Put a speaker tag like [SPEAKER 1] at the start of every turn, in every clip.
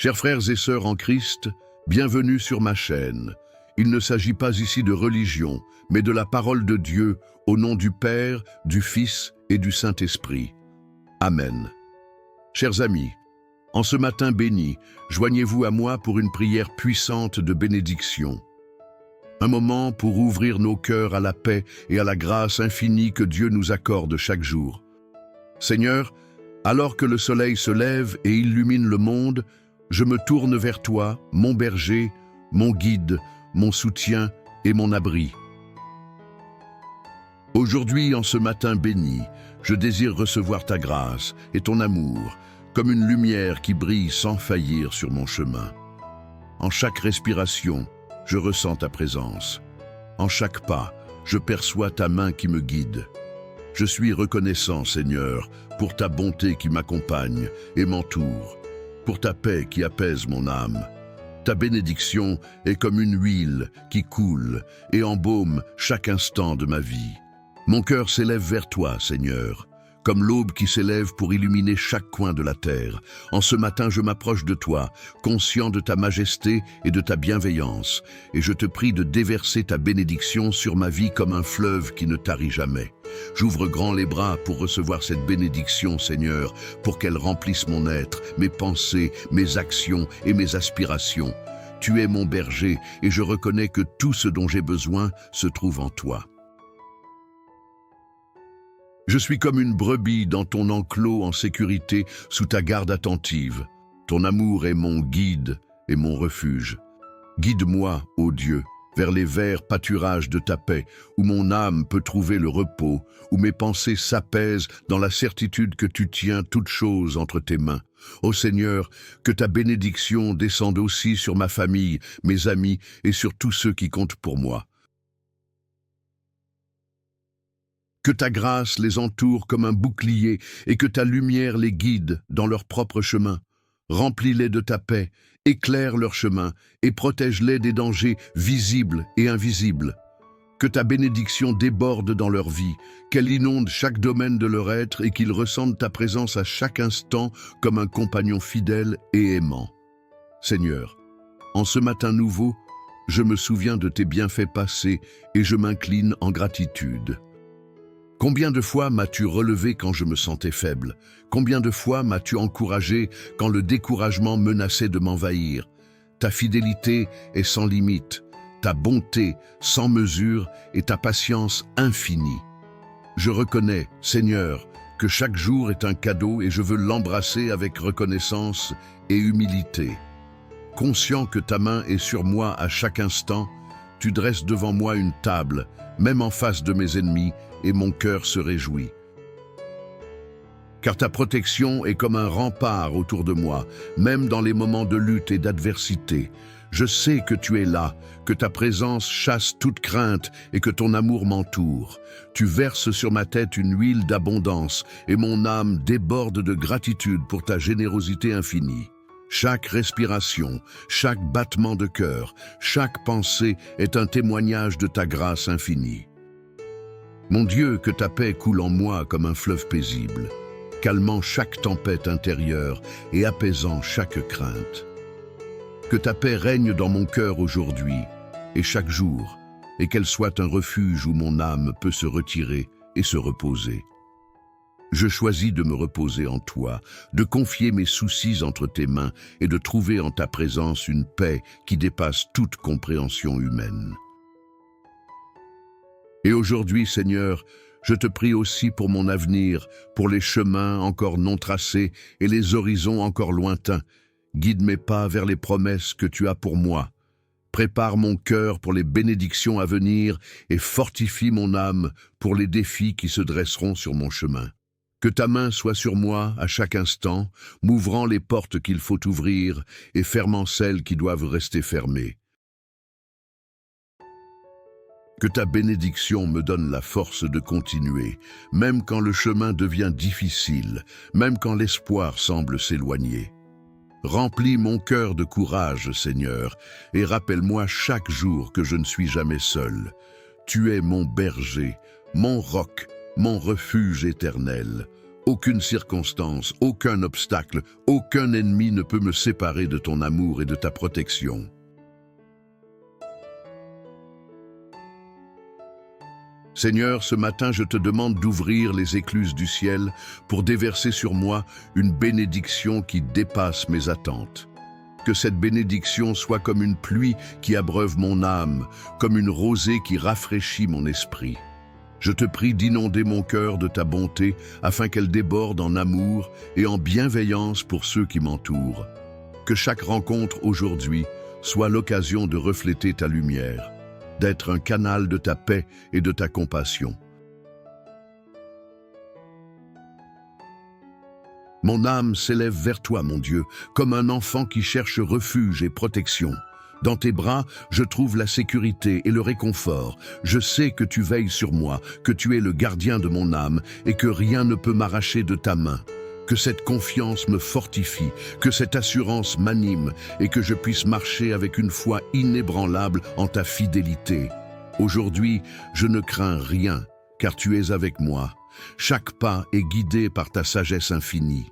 [SPEAKER 1] Chers frères et sœurs en Christ, bienvenue sur ma chaîne. Il ne s'agit pas ici de religion, mais de la parole de Dieu, au nom du Père, du Fils et du Saint-Esprit. Amen. Chers amis, en ce matin béni, joignez-vous à moi pour une prière puissante de bénédiction. Un moment pour ouvrir nos cœurs à la paix et à la grâce infinie que Dieu nous accorde chaque jour. Seigneur, alors que le soleil se lève et illumine le monde, je me tourne vers toi, mon berger, mon guide, mon soutien et mon abri. Aujourd'hui, en ce matin béni, je désire recevoir ta grâce et ton amour, comme une lumière qui brille sans faillir sur mon chemin. En chaque respiration, je ressens ta présence. En chaque pas, je perçois ta main qui me guide. Je suis reconnaissant, Seigneur, pour ta bonté qui m'accompagne et m'entoure, pour ta paix qui apaise mon âme. Ta bénédiction est comme une huile qui coule et embaume chaque instant de ma vie. Mon cœur s'élève vers toi, Seigneur, comme l'aube qui s'élève pour illuminer chaque coin de la terre. En ce matin, je m'approche de toi, conscient de ta majesté et de ta bienveillance, et je te prie de déverser ta bénédiction sur ma vie comme un fleuve qui ne tarit jamais. J'ouvre grand les bras pour recevoir cette bénédiction, Seigneur, pour qu'elle remplisse mon être, mes pensées, mes actions et mes aspirations. Tu es mon berger, et je reconnais que tout ce dont j'ai besoin se trouve en toi. Je suis comme une brebis dans ton enclos en sécurité sous ta garde attentive. Ton amour est mon guide et mon refuge. Guide-moi, ô Dieu, vers les verts pâturages de ta paix, où mon âme peut trouver le repos, où mes pensées s'apaisent dans la certitude que tu tiens toutes choses entre tes mains. Ô Seigneur, que ta bénédiction descende aussi sur ma famille, mes amis et sur tous ceux qui comptent pour moi. Que ta grâce les entoure comme un bouclier et que ta lumière les guide dans leur propre chemin. Remplis-les de ta paix, éclaire leur chemin et protège-les des dangers visibles et invisibles. Que ta bénédiction déborde dans leur vie, qu'elle inonde chaque domaine de leur être et qu'ils ressentent ta présence à chaque instant comme un compagnon fidèle et aimant. Seigneur, en ce matin nouveau, je me souviens de tes bienfaits passés et je m'incline en gratitude. Combien de fois m'as-tu relevé quand je me sentais faible? Combien de fois m'as-tu encouragé quand le découragement menaçait de m'envahir? Ta fidélité est sans limite, ta bonté sans mesure et ta patience infinie. Je reconnais, Seigneur, que chaque jour est un cadeau et je veux l'embrasser avec reconnaissance et humilité. Conscient que ta main est sur moi à chaque instant, tu dresses devant moi une table, même en face de mes ennemis, et mon cœur se réjouit. Car ta protection est comme un rempart autour de moi, même dans les moments de lutte et d'adversité. Je sais que tu es là, que ta présence chasse toute crainte et que ton amour m'entoure. Tu verses sur ma tête une huile d'abondance et mon âme déborde de gratitude pour ta générosité infinie. Chaque respiration, chaque battement de cœur, chaque pensée est un témoignage de ta grâce infinie. Mon Dieu, que ta paix coule en moi comme un fleuve paisible, calmant chaque tempête intérieure et apaisant chaque crainte. Que ta paix règne dans mon cœur aujourd'hui et chaque jour, et qu'elle soit un refuge où mon âme peut se retirer et se reposer. Je choisis de me reposer en toi, de confier mes soucis entre tes mains et de trouver en ta présence une paix qui dépasse toute compréhension humaine. Et aujourd'hui, Seigneur, je te prie aussi pour mon avenir, pour les chemins encore non tracés et les horizons encore lointains. Guide mes pas vers les promesses que tu as pour moi. Prépare mon cœur pour les bénédictions à venir et fortifie mon âme pour les défis qui se dresseront sur mon chemin. Que ta main soit sur moi à chaque instant, m'ouvrant les portes qu'il faut ouvrir et fermant celles qui doivent rester fermées. Que ta bénédiction me donne la force de continuer, même quand le chemin devient difficile, même quand l'espoir semble s'éloigner. Remplis mon cœur de courage, Seigneur, et rappelle-moi chaque jour que je ne suis jamais seul. Tu es mon berger, mon roc, mon refuge éternel. Aucune circonstance, aucun obstacle, aucun ennemi ne peut me séparer de ton amour et de ta protection. Seigneur, ce matin, je te demande d'ouvrir les écluses du ciel pour déverser sur moi une bénédiction qui dépasse mes attentes. Que cette bénédiction soit comme une pluie qui abreuve mon âme, comme une rosée qui rafraîchit mon esprit. Je te prie d'inonder mon cœur de ta bonté afin qu'elle déborde en amour et en bienveillance pour ceux qui m'entourent. Que chaque rencontre aujourd'hui soit l'occasion de refléter ta lumière, d'être un canal de ta paix et de ta compassion. Mon âme s'élève vers toi, mon Dieu, comme un enfant qui cherche refuge et protection. Dans tes bras, je trouve la sécurité et le réconfort. Je sais que tu veilles sur moi, que tu es le gardien de mon âme et que rien ne peut m'arracher de ta main. Que cette confiance me fortifie, que cette assurance m'anime et que je puisse marcher avec une foi inébranlable en ta fidélité. Aujourd'hui, je ne crains rien, car tu es avec moi. Chaque pas est guidé par ta sagesse infinie.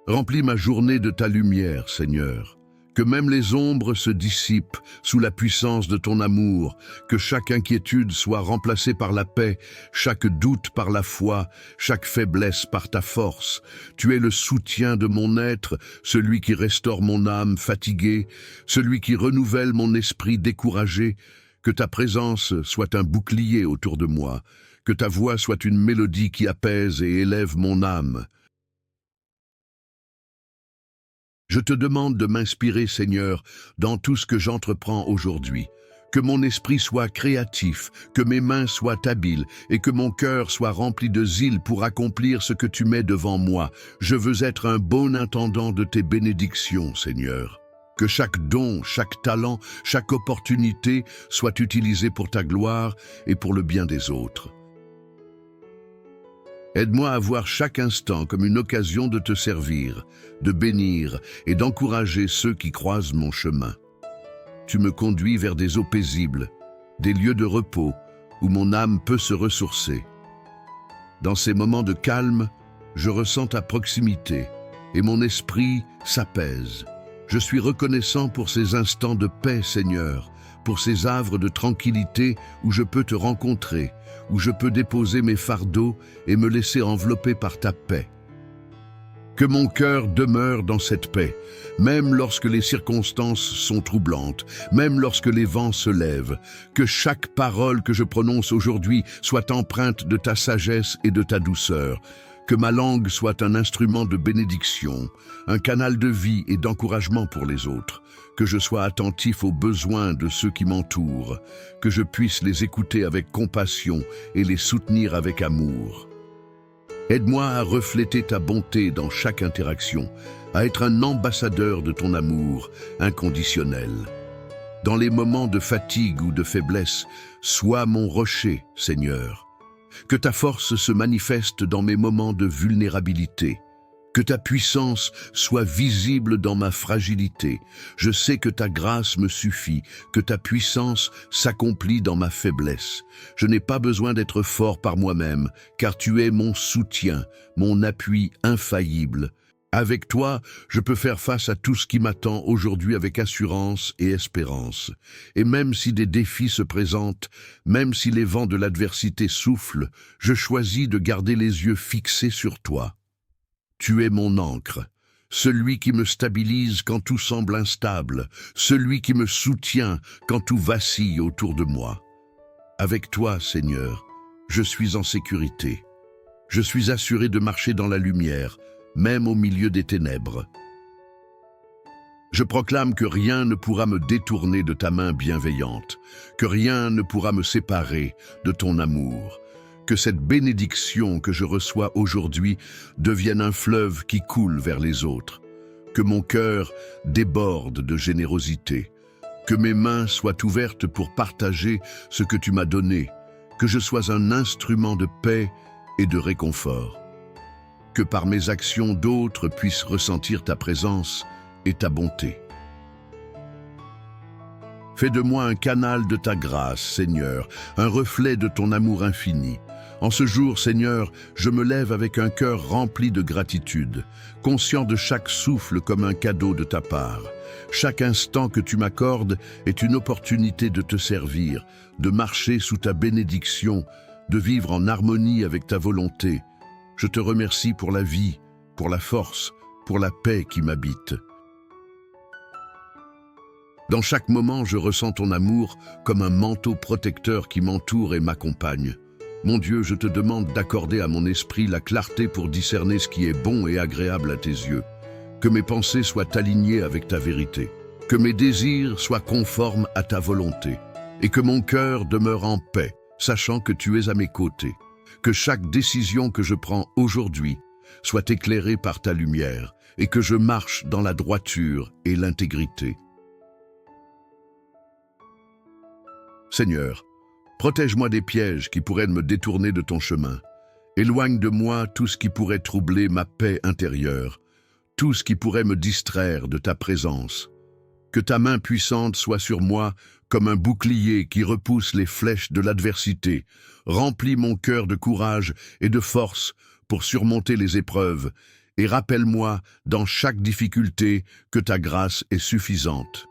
[SPEAKER 1] Remplis ma journée de ta lumière, Seigneur. Que même les ombres se dissipent sous la puissance de ton amour, que chaque inquiétude soit remplacée par la paix, chaque doute par la foi, chaque faiblesse par ta force. Tu es le soutien de mon être, celui qui restaure mon âme fatiguée, celui qui renouvelle mon esprit découragé. Que ta présence soit un bouclier autour de moi, que ta voix soit une mélodie qui apaise et élève mon âme. Je te demande de m'inspirer, Seigneur, dans tout ce que j'entreprends aujourd'hui. Que mon esprit soit créatif, que mes mains soient habiles et que mon cœur soit rempli de zèle pour accomplir ce que tu mets devant moi. Je veux être un bon intendant de tes bénédictions, Seigneur. Que chaque don, chaque talent, chaque opportunité soit utilisé pour ta gloire et pour le bien des autres. Aide-moi à voir chaque instant comme une occasion de te servir, de bénir et d'encourager ceux qui croisent mon chemin. Tu me conduis vers des eaux paisibles, des lieux de repos où mon âme peut se ressourcer. Dans ces moments de calme, je ressens ta proximité et mon esprit s'apaise. Je suis reconnaissant pour ces instants de paix, Seigneur, pour ces havres de tranquillité où je peux te rencontrer, où je peux déposer mes fardeaux et me laisser envelopper par ta paix. Que mon cœur demeure dans cette paix, même lorsque les circonstances sont troublantes, même lorsque les vents se lèvent. Que chaque parole que je prononce aujourd'hui soit empreinte de ta sagesse et de ta douceur. Que ma langue soit un instrument de bénédiction, un canal de vie et d'encouragement pour les autres. Que je sois attentif aux besoins de ceux qui m'entourent, que je puisse les écouter avec compassion et les soutenir avec amour. Aide-moi à refléter ta bonté dans chaque interaction, à être un ambassadeur de ton amour inconditionnel. Dans les moments de fatigue ou de faiblesse, sois mon rocher, Seigneur. Que ta force se manifeste dans mes moments de vulnérabilité. Que ta puissance soit visible dans ma fragilité. Je sais que ta grâce me suffit, que ta puissance s'accomplit dans ma faiblesse. Je n'ai pas besoin d'être fort par moi-même, car tu es mon soutien, mon appui infaillible. Avec toi, je peux faire face à tout ce qui m'attend aujourd'hui avec assurance et espérance. Et même si des défis se présentent, même si les vents de l'adversité soufflent, je choisis de garder les yeux fixés sur toi. Tu es mon ancre, celui qui me stabilise quand tout semble instable, celui qui me soutient quand tout vacille autour de moi. Avec toi, Seigneur, je suis en sécurité. Je suis assuré de marcher dans la lumière, même au milieu des ténèbres. Je proclame que rien ne pourra me détourner de ta main bienveillante, que rien ne pourra me séparer de ton amour. Que cette bénédiction que je reçois aujourd'hui devienne un fleuve qui coule vers les autres. Que mon cœur déborde de générosité. Que mes mains soient ouvertes pour partager ce que tu m'as donné. Que je sois un instrument de paix et de réconfort. Que par mes actions d'autres puissent ressentir ta présence et ta bonté. Fais de moi un canal de ta grâce, Seigneur, un reflet de ton amour infini. En ce jour, Seigneur, je me lève avec un cœur rempli de gratitude, conscient de chaque souffle comme un cadeau de ta part. Chaque instant que tu m'accordes est une opportunité de te servir, de marcher sous ta bénédiction, de vivre en harmonie avec ta volonté. Je te remercie pour la vie, pour la force, pour la paix qui m'habite. Dans chaque moment, je ressens ton amour comme un manteau protecteur qui m'entoure et m'accompagne. Mon Dieu, je te demande d'accorder à mon esprit la clarté pour discerner ce qui est bon et agréable à tes yeux. Que mes pensées soient alignées avec ta vérité, que mes désirs soient conformes à ta volonté, et que mon cœur demeure en paix, sachant que tu es à mes côtés. Que chaque décision que je prends aujourd'hui soit éclairée par ta lumière, et que je marche dans la droiture et l'intégrité. Seigneur, protège-moi des pièges qui pourraient me détourner de ton chemin. Éloigne de moi tout ce qui pourrait troubler ma paix intérieure, tout ce qui pourrait me distraire de ta présence. Que ta main puissante soit sur moi comme un bouclier qui repousse les flèches de l'adversité. Remplis mon cœur de courage et de force pour surmonter les épreuves, et rappelle-moi dans chaque difficulté que ta grâce est suffisante.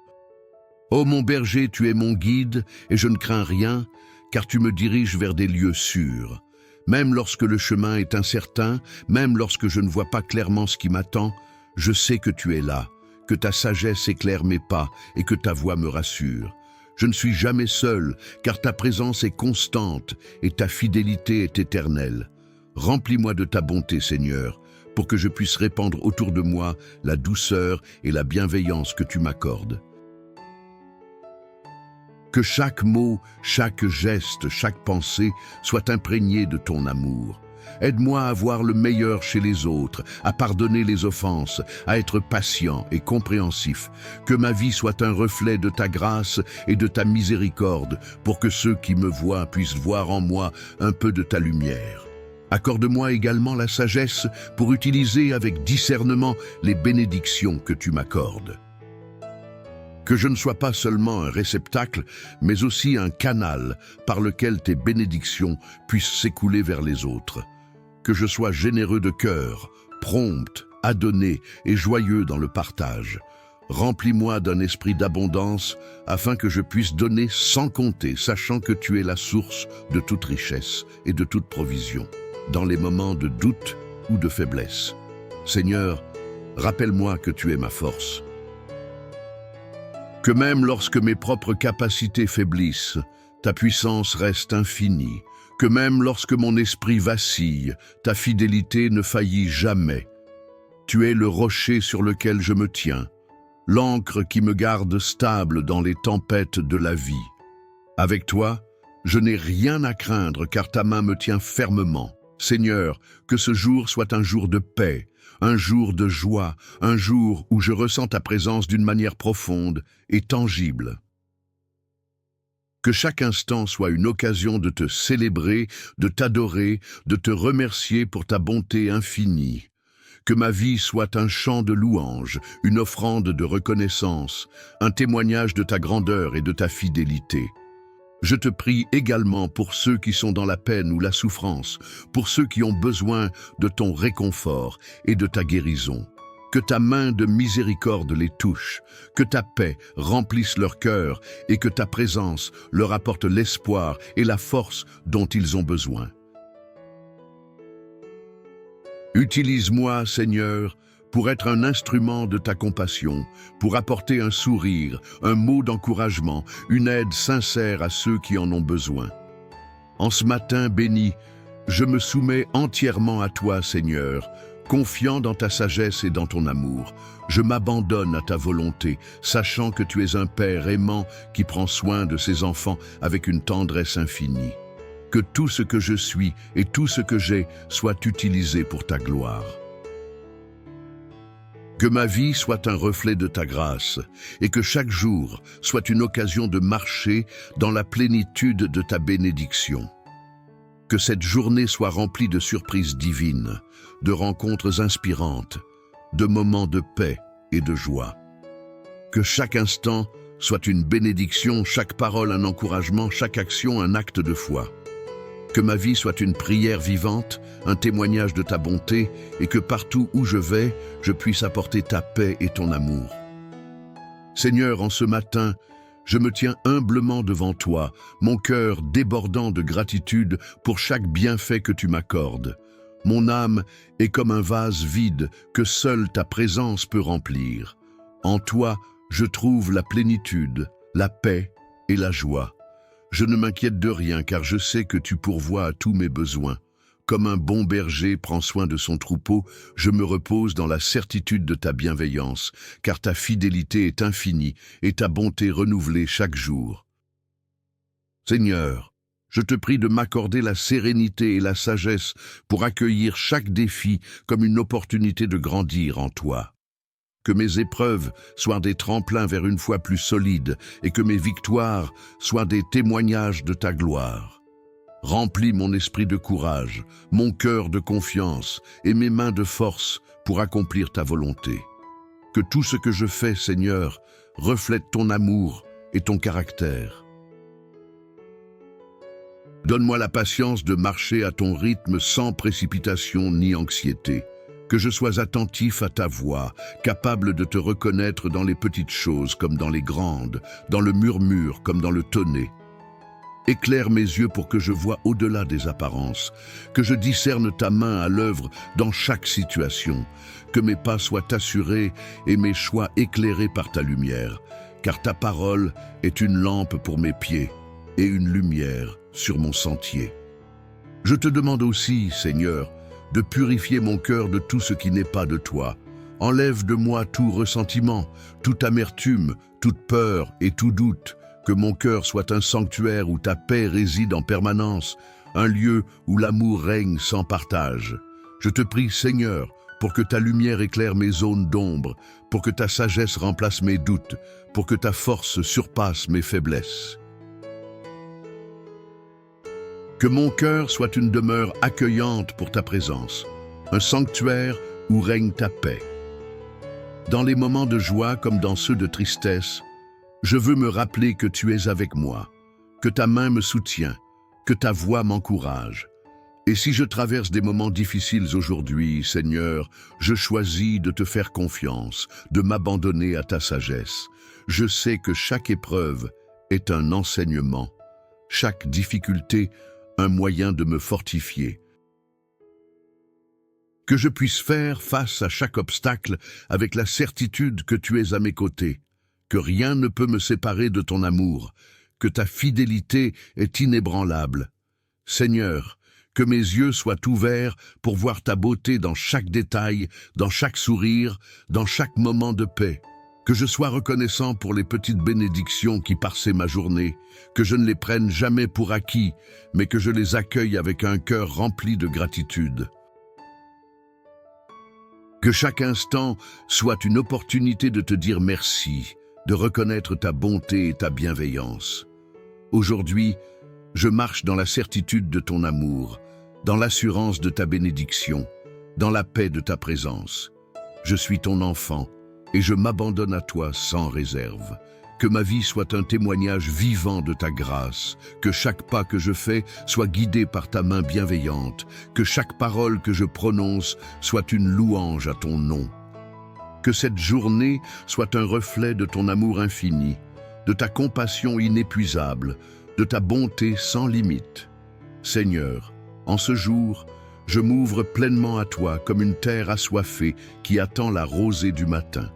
[SPEAKER 1] Ô mon berger, tu es mon guide, et je ne crains rien, car tu me diriges vers des lieux sûrs. Même lorsque le chemin est incertain, même lorsque je ne vois pas clairement ce qui m'attend, je sais que tu es là, que ta sagesse éclaire mes pas et que ta voix me rassure. Je ne suis jamais seul, car ta présence est constante et ta fidélité est éternelle. Remplis-moi de ta bonté, Seigneur, pour que je puisse répandre autour de moi la douceur et la bienveillance que tu m'accordes. Que chaque mot, chaque geste, chaque pensée soit imprégné de ton amour. Aide-moi à voir le meilleur chez les autres, à pardonner les offenses, à être patient et compréhensif. Que ma vie soit un reflet de ta grâce et de ta miséricorde, pour que ceux qui me voient puissent voir en moi un peu de ta lumière. Accorde-moi également la sagesse pour utiliser avec discernement les bénédictions que tu m'accordes. Que je ne sois pas seulement un réceptacle, mais aussi un canal par lequel tes bénédictions puissent s'écouler vers les autres. Que je sois généreux de cœur, prompt à donner et joyeux dans le partage. Remplis-moi d'un esprit d'abondance afin que je puisse donner sans compter, sachant que tu es la source de toute richesse et de toute provision, dans les moments de doute ou de faiblesse. Seigneur, rappelle-moi que tu es ma force. Que même lorsque mes propres capacités faiblissent, ta puissance reste infinie. Que même lorsque mon esprit vacille, ta fidélité ne faillit jamais. Tu es le rocher sur lequel je me tiens, l'ancre qui me garde stable dans les tempêtes de la vie. Avec toi, je n'ai rien à craindre car ta main me tient fermement. Seigneur, que ce jour soit un jour de paix, un jour de joie, un jour où je ressens ta présence d'une manière profonde et tangible. Que chaque instant soit une occasion de te célébrer, de t'adorer, de te remercier pour ta bonté infinie. Que ma vie soit un chant de louange, une offrande de reconnaissance, un témoignage de ta grandeur et de ta fidélité. Je te prie également pour ceux qui sont dans la peine ou la souffrance, pour ceux qui ont besoin de ton réconfort et de ta guérison. Que ta main de miséricorde les touche, que ta paix remplisse leur cœur et que ta présence leur apporte l'espoir et la force dont ils ont besoin. Utilise-moi, Seigneur, pour être un instrument de ta compassion, pour apporter un sourire, un mot d'encouragement, une aide sincère à ceux qui en ont besoin. En ce matin béni, je me soumets entièrement à toi, Seigneur, confiant dans ta sagesse et dans ton amour. Je m'abandonne à ta volonté, sachant que tu es un Père aimant qui prend soin de ses enfants avec une tendresse infinie. Que tout ce que je suis et tout ce que j'ai soit utilisé pour ta gloire. Que ma vie soit un reflet de ta grâce et que chaque jour soit une occasion de marcher dans la plénitude de ta bénédiction. Que cette journée soit remplie de surprises divines, de rencontres inspirantes, de moments de paix et de joie. Que chaque instant soit une bénédiction, chaque parole un encouragement, chaque action un acte de foi. Que ma vie soit une prière vivante, un témoignage de ta bonté, et que partout où je vais, je puisse apporter ta paix et ton amour. Seigneur, en ce matin, je me tiens humblement devant toi, mon cœur débordant de gratitude pour chaque bienfait que tu m'accordes. Mon âme est comme un vase vide que seule ta présence peut remplir. En toi, je trouve la plénitude, la paix et la joie. Je ne m'inquiète de rien car je sais que tu pourvois à tous mes besoins. Comme un bon berger prend soin de son troupeau, je me repose dans la certitude de ta bienveillance, car ta fidélité est infinie et ta bonté renouvelée chaque jour. Seigneur, je te prie de m'accorder la sérénité et la sagesse pour accueillir chaque défi comme une opportunité de grandir en toi. Que mes épreuves soient des tremplins vers une foi plus solide et que mes victoires soient des témoignages de ta gloire. Remplis mon esprit de courage, mon cœur de confiance et mes mains de force pour accomplir ta volonté. Que tout ce que je fais, Seigneur, reflète ton amour et ton caractère. Donne-moi la patience de marcher à ton rythme sans précipitation ni anxiété. Que je sois attentif à ta voix, capable de te reconnaître dans les petites choses comme dans les grandes, dans le murmure comme dans le tonnet. Éclaire mes yeux pour que je voie au-delà des apparences, que je discerne ta main à l'œuvre dans chaque situation, que mes pas soient assurés et mes choix éclairés par ta lumière, car ta parole est une lampe pour mes pieds et une lumière sur mon sentier. Je te demande aussi, Seigneur, de purifier mon cœur de tout ce qui n'est pas de toi. Enlève de moi tout ressentiment, toute amertume, toute peur et tout doute. Que mon cœur soit un sanctuaire où ta paix réside en permanence, un lieu où l'amour règne sans partage. Je te prie, Seigneur, pour que ta lumière éclaire mes zones d'ombre, pour que ta sagesse remplace mes doutes, pour que ta force surpasse mes faiblesses. Que mon cœur soit une demeure accueillante pour ta présence, un sanctuaire où règne ta paix. Dans les moments de joie comme dans ceux de tristesse, je veux me rappeler que tu es avec moi, que ta main me soutient, que ta voix m'encourage. Et si je traverse des moments difficiles aujourd'hui, Seigneur, je choisis de te faire confiance, de m'abandonner à ta sagesse. Je sais que chaque épreuve est un enseignement, chaque difficulté un moyen de me fortifier. Que je puisse faire face à chaque obstacle avec la certitude que tu es à mes côtés, que rien ne peut me séparer de ton amour, que ta fidélité est inébranlable. Seigneur, que mes yeux soient ouverts pour voir ta beauté dans chaque détail, dans chaque sourire, dans chaque moment de paix. Que je sois reconnaissant pour les petites bénédictions qui parsaient ma journée, que je ne les prenne jamais pour acquis, mais que je les accueille avec un cœur rempli de gratitude. Que chaque instant soit une opportunité de te dire merci, de reconnaître ta bonté et ta bienveillance. Aujourd'hui, je marche dans la certitude de ton amour, dans l'assurance de ta bénédiction, dans la paix de ta présence. Je suis ton enfant et je m'abandonne à toi sans réserve. Que ma vie soit un témoignage vivant de ta grâce, que chaque pas que je fais soit guidé par ta main bienveillante, que chaque parole que je prononce soit une louange à ton nom. Que cette journée soit un reflet de ton amour infini, de ta compassion inépuisable, de ta bonté sans limite. Seigneur, en ce jour, je m'ouvre pleinement à toi comme une terre assoiffée qui attend la rosée du matin.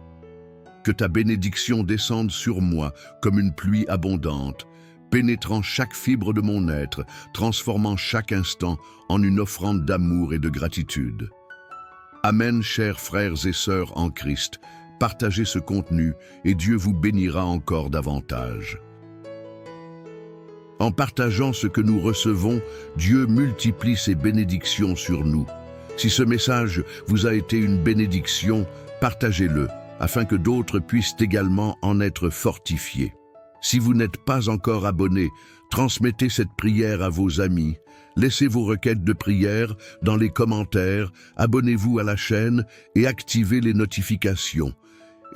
[SPEAKER 1] Que ta bénédiction descende sur moi comme une pluie abondante, pénétrant chaque fibre de mon être, transformant chaque instant en une offrande d'amour et de gratitude. Amen, chers frères et sœurs en Christ, partagez ce contenu et Dieu vous bénira encore davantage. En partageant ce que nous recevons, Dieu multiplie ses bénédictions sur nous. Si ce message vous a été une bénédiction, partagez-le, afin que d'autres puissent également en être fortifiés. Si vous n'êtes pas encore abonné, transmettez cette prière à vos amis. Laissez vos requêtes de prière dans les commentaires, abonnez-vous à la chaîne et activez les notifications.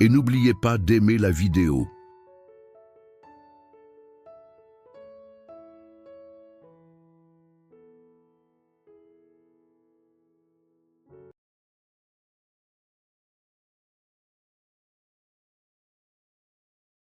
[SPEAKER 1] Et n'oubliez pas d'aimer la vidéo.